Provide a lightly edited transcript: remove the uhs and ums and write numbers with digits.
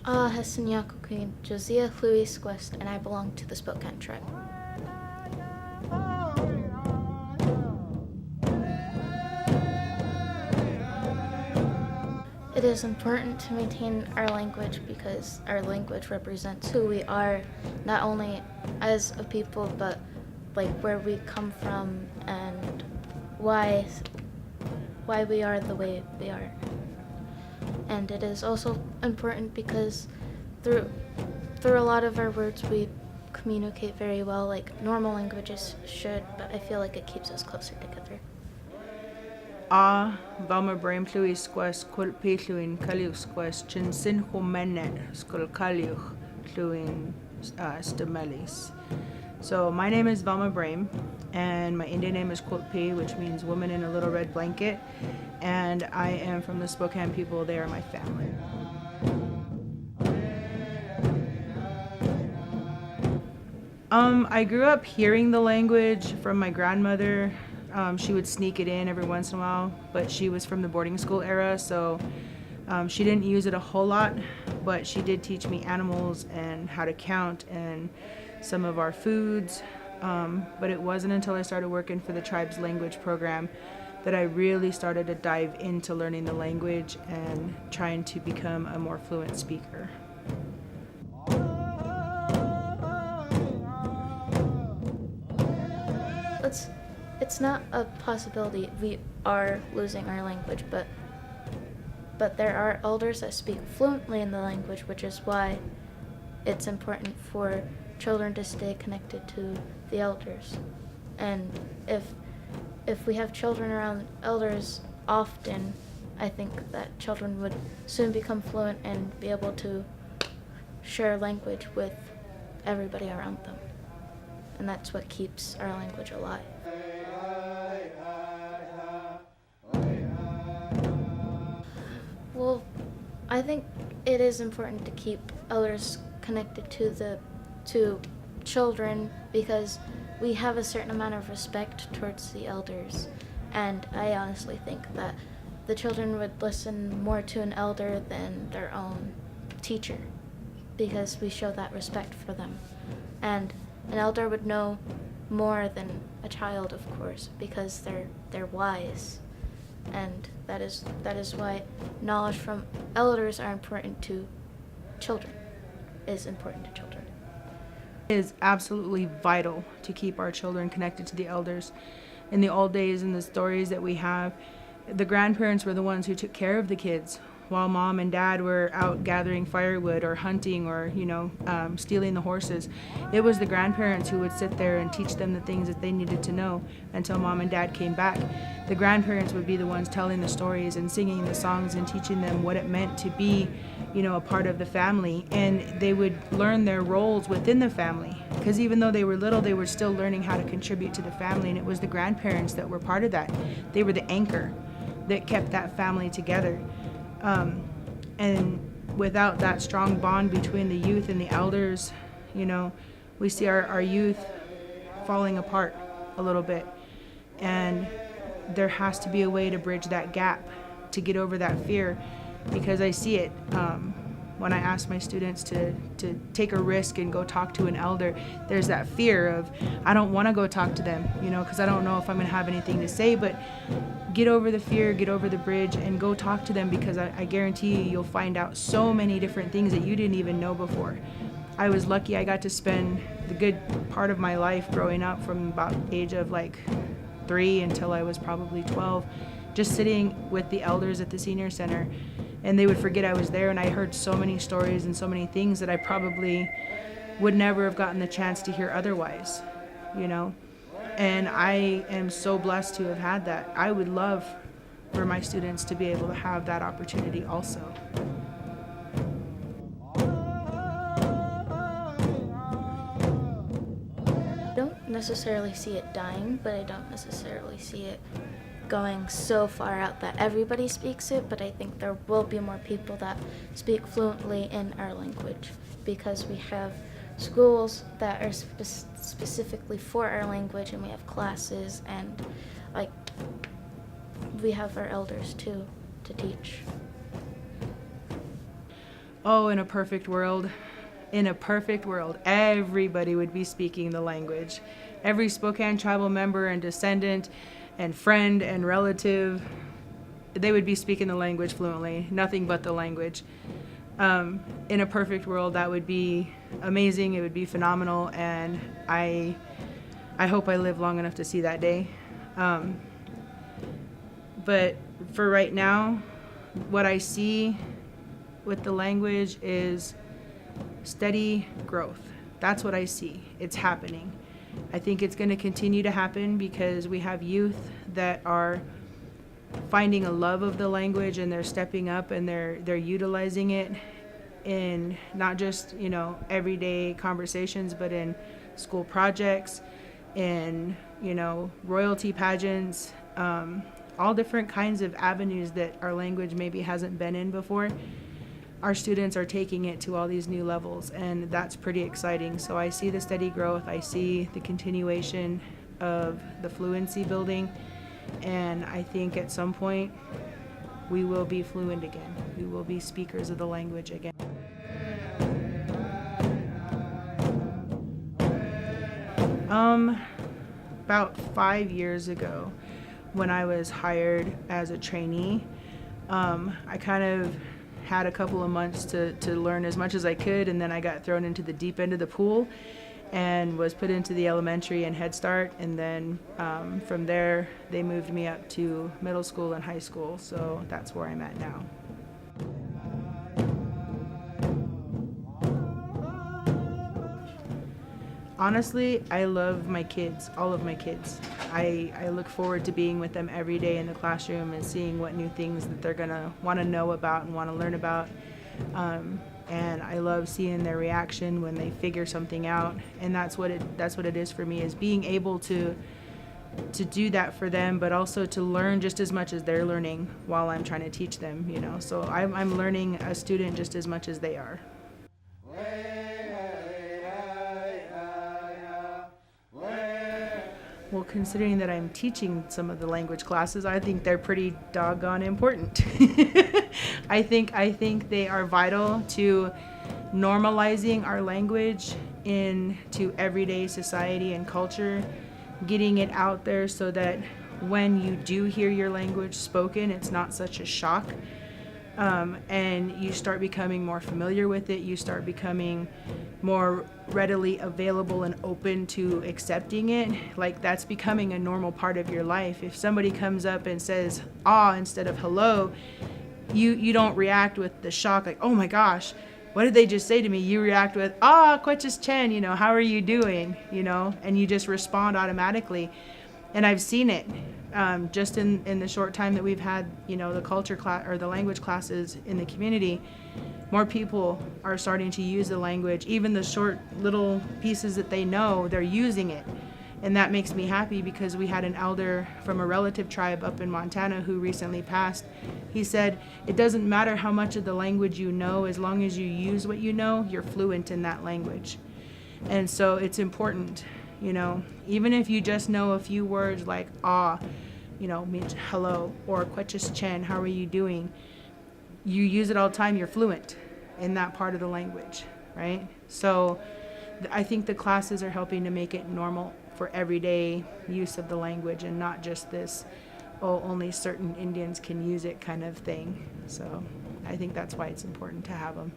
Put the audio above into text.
Hasenyaku Josiah Louis Quest, and I belong to the Spokane tribe. It is important to maintain our language because our language represents who we are, not only as a people, but like where we come from and why we are the way we are. And it is also important because through a lot of our words we communicate very well, like normal languages should, but I feel like it keeps us closer together. Vama brain pluis quas culpi pluin calius quas chinsin humene skul caliuch pluin stemelis. So my name is Velma Brame, and my Indian name is Kulpi, which means woman in a little red blanket, and I am from the Spokane people. They are my family. I grew up hearing the language from my grandmother. She would sneak it in every once in a while, but she was from the boarding school era, so she didn't use it a whole lot, but she did teach me animals and how to count and some of our foods. But it wasn't until I started working for the tribe's language program that I really started to dive into learning the language and trying to become a more fluent speaker. It's not a possibility. We are losing our language, but there are elders that speak fluently in the language, which is why it's important for children to stay connected to the elders. And if we have children around elders often, I think that children would soon become fluent and be able to share language with everybody around them. And that's what keeps our language alive. Well, I think it is important to keep elders connected to children because we have a certain amount of respect towards the elders, and I honestly think that the children would listen more to an elder than their own teacher because we show that respect for them. And an elder would know more than a child, of course, because they're wise. And that is why knowledge from elders are important to children, is important to children. It is absolutely vital to keep our children connected to the elders. In the old days, in the stories that we have, the grandparents were the ones who took care of the kids while mom and dad were out gathering firewood or hunting or stealing the horses. It was the grandparents who would sit there and teach them the things that they needed to know until mom and dad came back. The grandparents would be the ones telling the stories and singing the songs and teaching them what it meant to be a part of the family, and they would learn their roles within the family because even though they were little, they were still learning how to contribute to the family, and it was the grandparents that were part of that. They were the anchor that kept that family together. And without that strong bond between the youth and the elders, we see our youth falling apart a little bit. And there has to be a way to bridge that gap to get over that fear, because I see it when I ask my students to take a risk and go talk to an elder. There's that fear of, I don't want to go talk to them, because I don't know if I'm going to have anything to say, but get over the fear, get over the bridge, and go talk to them, because I guarantee you'll find out so many different things that you didn't even know before. I was lucky I got to spend the good part of my life growing up from about the age of 3 until I was probably 12, just sitting with the elders at the senior center, and they would forget I was there, and I heard so many stories and so many things that I probably would never have gotten the chance to hear otherwise, And I am so blessed to have had that. I would love for my students to be able to have that opportunity also. I don't necessarily see it dying, but I don't necessarily see it going so far out that everybody speaks it, but I think there will be more people that speak fluently in our language because we have schools that are specifically for our language, and we have classes, and we have our elders too to teach. Oh, in a perfect world, everybody would be speaking the language. Every Spokane tribal member and descendant and friend and relative, they would be speaking the language fluently, nothing but the language. In a perfect world, that would be amazing. It would be phenomenal, and I hope I live long enough to see that day. But for right now, what I see with the language is steady growth. That's what I see. It's happening. I think it's going to continue to happen because we have youth that are finding a love of the language, and they're stepping up and they're utilizing it in not just, everyday conversations, but in school projects, in, royalty pageants, all different kinds of avenues that our language maybe hasn't been in before. Our students are taking it to all these new levels, and that's pretty exciting. So I see the steady growth. I see the continuation of the fluency building, and I think at some point we will be fluent again. We will be speakers of the language again. About 5 years ago, when I was hired as a trainee, I kind of had a couple of months to learn as much as I could, and then I got thrown into the deep end of the pool and was put into the elementary and Head Start, and then from there they moved me up to middle school and high school, so that's where I'm at now. Honestly, I love my kids, all of my kids. I look forward to being with them every day in the classroom and seeing what new things that they're gonna want to know about and want to learn about. And I love seeing their reaction when they figure something out. And that's what it is for me, is being able to do that for them, but also to learn just as much as they're learning while I'm trying to teach them. So I'm learning a student just as much as they are. Well, considering that I'm teaching some of the language classes, I think they're pretty doggone important. I think they are vital to normalizing our language into everyday society and culture, getting it out there so that when you do hear your language spoken, it's not such a shock. And you start becoming more familiar with it. You start becoming more readily available and open to accepting it. Like, that's becoming a normal part of your life. If somebody comes up and says "ah" instead of "hello," you don't react with the shock, like, "oh my gosh, what did they just say to me?" You react with "ah, kwechis chen," how are you doing, and you just respond automatically. And I've seen it. Just in the short time that we've had, the culture class or the language classes in the community, more people are starting to use the language. Even the short little pieces that they know, they're using it. And that makes me happy, because we had an elder from a relative tribe up in Montana who recently passed. He said, it doesn't matter how much of the language you know, as long as you use what you know, you're fluent in that language. And so it's important, even if you just know a few words like "ah," means hello, or "kwechis chen," how are you doing? You use it all the time, you're fluent in that part of the language, right? So I think the classes are helping to make it normal for everyday use of the language, and not just this, oh, only certain Indians can use it kind of thing. So I think that's why it's important to have them.